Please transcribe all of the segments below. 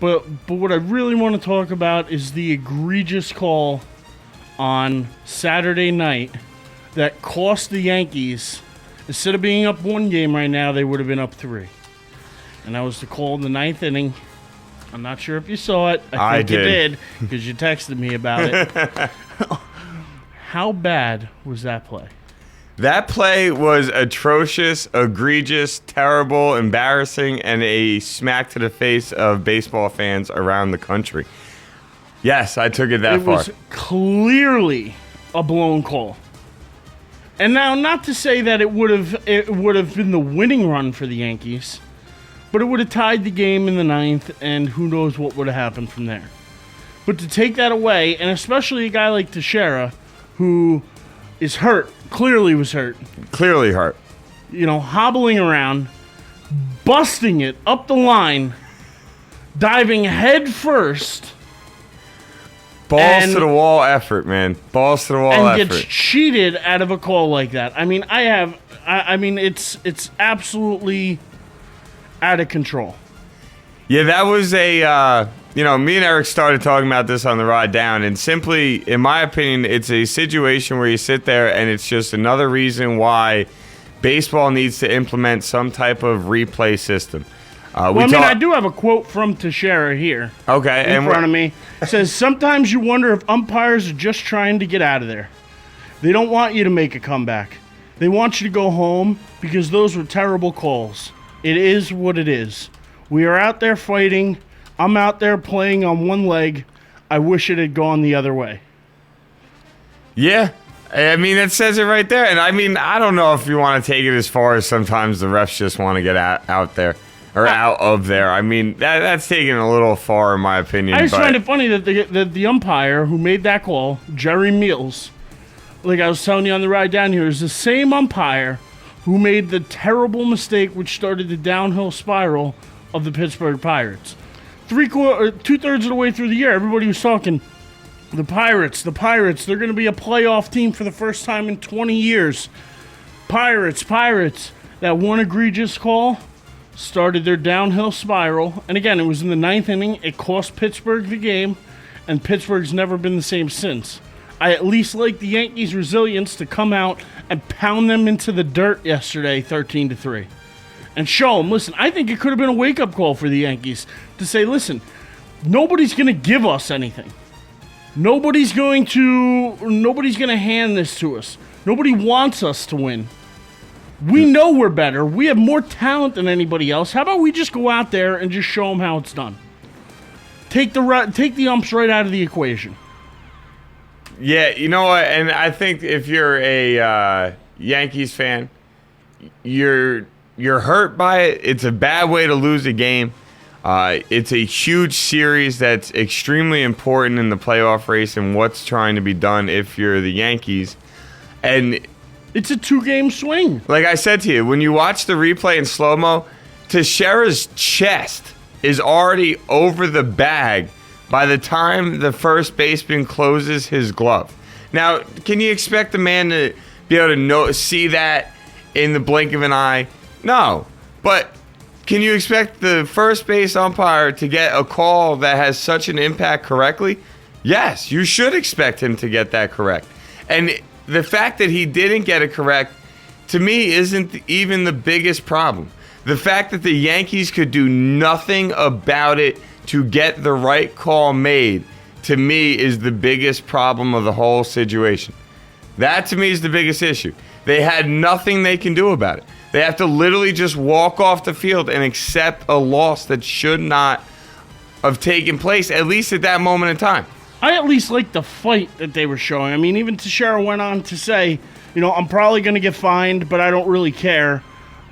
But what I really want to talk about is the egregious call on Saturday night that cost the Yankees. Instead of being up 1 game right now, they would have been up 3. And that was the call in the 9th inning. I'm not sure if you saw it. I think you did because you texted me about it. How bad was that play? That play was atrocious, egregious, terrible, embarrassing, and a smack to the face of baseball fans around the country. Yes, I took it that far. It was clearly a blown call. And now, not to say that it would have been the winning run for the Yankees, but it would have tied the game in the 9th, and who knows what would have happened from there. But to take that away, and especially a guy like Teixeira, who is hurt, clearly was hurt. Clearly hurt. Hobbling around, busting it up the line, diving head first. Balls to the wall effort, man. Balls to the wall effort. And gets cheated out of a call like that. I mean, it's absolutely out of control. Yeah, that was me and Eric started talking about this on the ride down, and simply, in my opinion, it's a situation where you sit there and it's just another reason why baseball needs to implement some type of replay system. I do have a quote from Teixeira here. Okay. In front of me. It says, sometimes you wonder if umpires are just trying to get out of there. They don't want you to make a comeback. They want you to go home because those were terrible calls. It is what it is. We are out there fighting. I'm out there playing on one leg. I wish it had gone the other way. Yeah. I mean, it says it right there. And I mean, I don't know if you want to take it as far as sometimes the refs just want to get out there. Or out of there. I mean, that's taken a little far, in my opinion. I just find it funny that the umpire who made that call, Jerry Meals, like I was telling you on the ride down here, is the same umpire who made the terrible mistake which started the downhill spiral of the Pittsburgh Pirates. 2/3 of the way through the year, everybody was talking, the Pirates, they're going to be a playoff team for the first time in 20 years. Pirates. That one egregious call started their downhill spiral. And again, it was in the 9th inning. It cost Pittsburgh the game, and Pittsburgh's never been the same since. I at least like the Yankees' resilience to come out and pound them into the dirt yesterday, 13-3. And show them, listen, I think it could have been a wake-up call for the Yankees to say, listen, nobody's going to give us anything. Nobody's going to hand this to us. Nobody wants us to win. We know we're better. We have more talent than anybody else. How about we just go out there and just show them how it's done? Take the umps right out of the equation. Yeah, you know what? And I think if you're a Yankees fan, you're hurt by it. It's a bad way to lose a game. It's a huge series that's extremely important in the playoff race and what's trying to be done if you're the Yankees. And it's a 2-game swing. Like I said to you, when you watch the replay in slow-mo, Teixeira's chest is already over the bag by the time the first baseman closes his glove. Now, can you expect the man to be able to see that in the blink of an eye? No. But can you expect the first base umpire to get a call that has such an impact correctly? Yes, you should expect him to get that correct. And the fact that he didn't get it correct, to me, isn't even the biggest problem. The fact that the Yankees could do nothing about it to get the right call made, to me, is the biggest problem of the whole situation. That, to me, is the biggest issue. They had nothing they can do about it. They have to literally just walk off the field and accept a loss that should not have taken place, at least at that moment in time. I at least like the fight that they were showing. I mean, even Teixeira went on to say, I'm probably going to get fined, but I don't really care.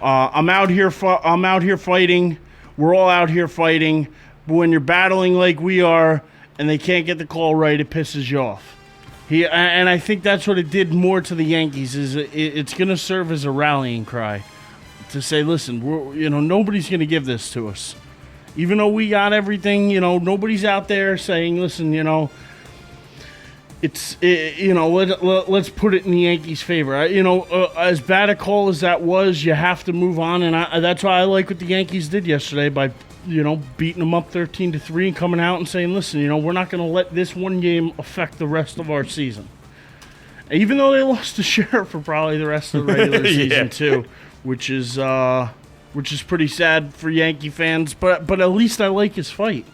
I'm out here fighting. We're all out here fighting. But when you're battling like we are and they can't get the call right, it pisses you off. And I think that's what it did more to the Yankees. Is it's going to serve as a rallying cry to say, listen, nobody's going to give this to us. Even though we got everything, nobody's out there saying, listen, let's put it in the Yankees' favor. As bad a call as that was, you have to move on, and that's why I like what the Yankees did yesterday by beating them up 13-3 and coming out and saying, listen, we're not going to let this one game affect the rest of our season. Even though they lost to Sheriff for probably the rest of the regular season too, which is pretty sad for Yankee fans. But at least I like his fight.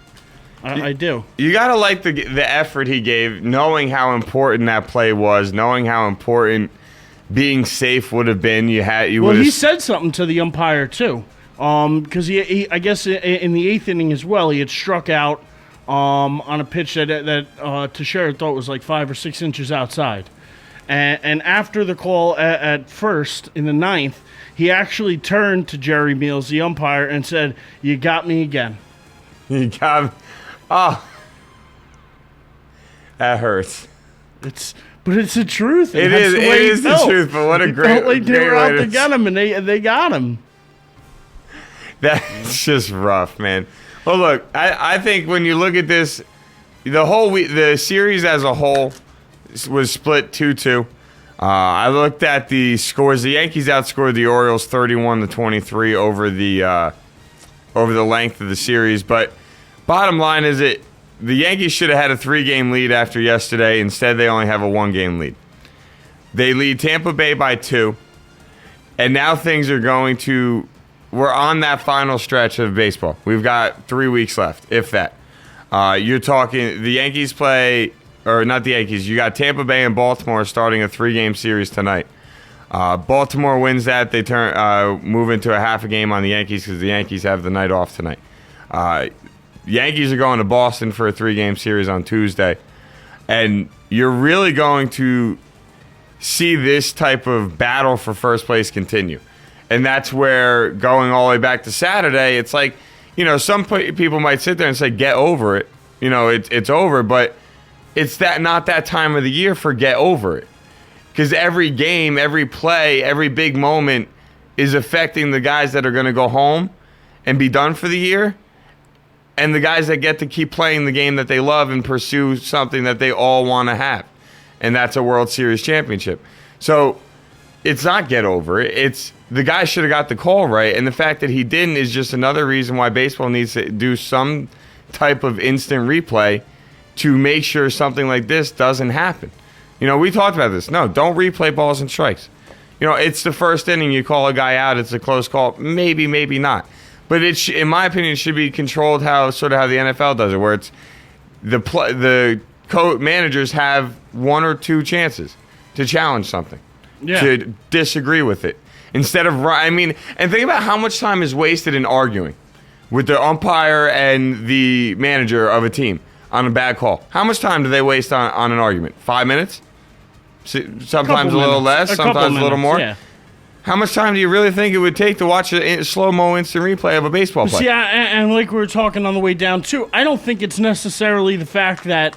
I do. You gotta like the effort he gave, knowing how important that play was, knowing how important being safe would have been. He said something to the umpire too, because he I guess in the 8th inning as well, he had struck out on a pitch that Teixeira thought was like 5 or 6 inches outside. And after the call at first in the 9th, he actually turned to Jerry Meals, the umpire, and said, "You got me again." You got me. Oh, that hurts. But it's the truth. It is the truth. But what a great way they were out to get him, and they got him. That's just rough, man. Well, look, I think when you look at this, the series as a whole was split 2-2. I looked at the scores. The Yankees outscored the Orioles 31-23 over the length of the series. But bottom line is the Yankees should have had a 3-game lead after yesterday. Instead, they only have a 1-game lead. They lead Tampa Bay by 2. And now things are we're on that final stretch of baseball. We've got 3 weeks left, if that. You're talking, the Yankees play, or not the Yankees, you got Tampa Bay and Baltimore starting a 3-game series tonight. Baltimore wins that. They move into a half a game on the Yankees because the Yankees have the night off tonight. Yankees are going to Boston for a 3-game series on Tuesday. And you're really going to see this type of battle for first place continue. And that's where, going all the way back to Saturday, it's like, some people might sit there and say, get over it. It's over, but it's not that time of the year for get over it. Because every game, every play, every big moment is affecting the guys that are going to go home and be done for the year, and the guys that get to keep playing the game that they love and pursue something that they all want to have, and that's a World Series championship. So it's not get over it. It's the guy should have got the call right, and the fact that he didn't is just another reason why baseball needs to do some type of instant replay to make sure something like this doesn't happen. We talked about this. No, don't replay balls and strikes. It's the first inning. You call a guy out. It's a close call. Maybe, maybe not. But in my opinion, it should be controlled how the NFL does it, where it's the managers have 1 or 2 chances to challenge something, to disagree with it. Instead of, and think about how much time is wasted in arguing with the umpire and the manager of a team on a bad call. How much time do they waste on an argument? 5 minutes? Sometimes a little less, sometimes a little more. Yeah. How much time do you really think it would take to watch a slow-mo instant replay of a baseball play? See, and like we were talking on the way down, too, I don't think it's necessarily the fact that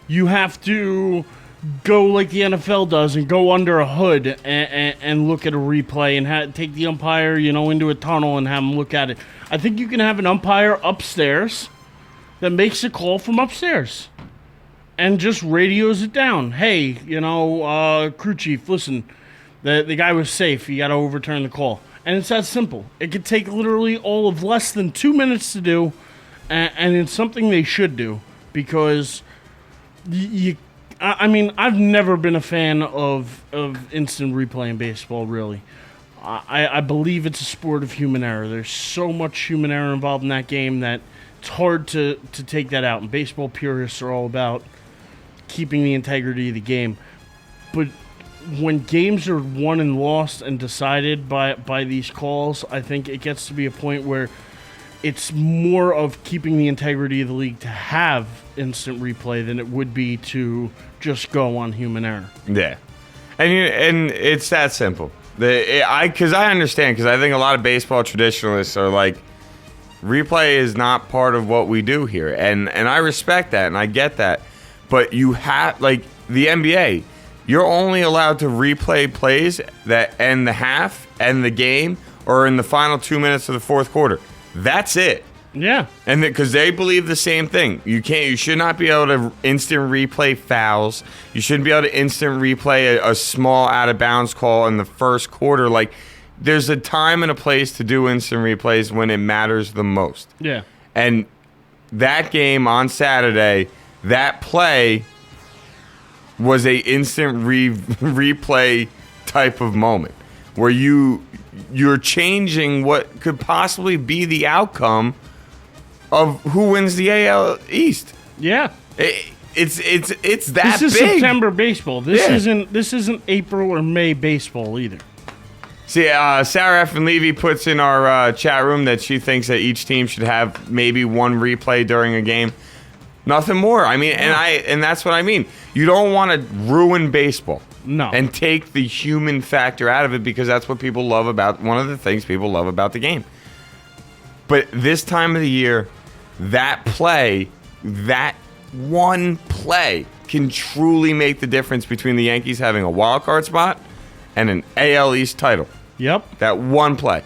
you have to go like the NFL does and go under a hood and look at a replay and take the umpire, into a tunnel and have him look at it. I think you can have an umpire upstairs that makes a call from upstairs and just radios it down. Hey, crew chief, listen, the guy was safe. You got to overturn the call. And it's that simple. It could take literally all of less than 2 minutes to do, and it's something they should do because I've never been a fan of instant replay in baseball, really. I believe it's a sport of human error. There's so much human error involved in that game that it's hard to take that out. And baseball purists are all about keeping the integrity of the game. But when games are won and lost and decided by these calls, I think it gets to be a point where it's more of keeping the integrity of the league to have instant replay than it would be to just go on human error. Yeah. And it's that simple. Because I understand, because I think a lot of baseball traditionalists are like, replay is not part of what we do here. And I respect that, and I get that. But you have, like the NBA, you're only allowed to replay plays that end the half, end the game, or in the final 2 minutes of the fourth quarter. That's it. Yeah. And because they believe the same thing. You should not be able to instant replay fouls. You shouldn't be able to instant replay a small out of bounds call in the first quarter. Like, there's a time and a place to do instant replays when it matters the most. Yeah. And that game on Saturday, that play was a instant replay type of moment where you're changing what could possibly be the outcome of who wins the AL East. Yeah. It's that This is big. September baseball. This Yeah. isn't April or May baseball either. See, Sarah F. and Levy puts in our chat room that she thinks that each team should have maybe one replay during a game. Nothing more. I mean, and that's what I mean. You don't want to ruin baseball. No. And take the human factor out of it because that's what people love about, one of the things people love about the game. But this time of the year, that one play can truly make the difference between the Yankees having a wild card spot and an AL East title. Yep. That one play.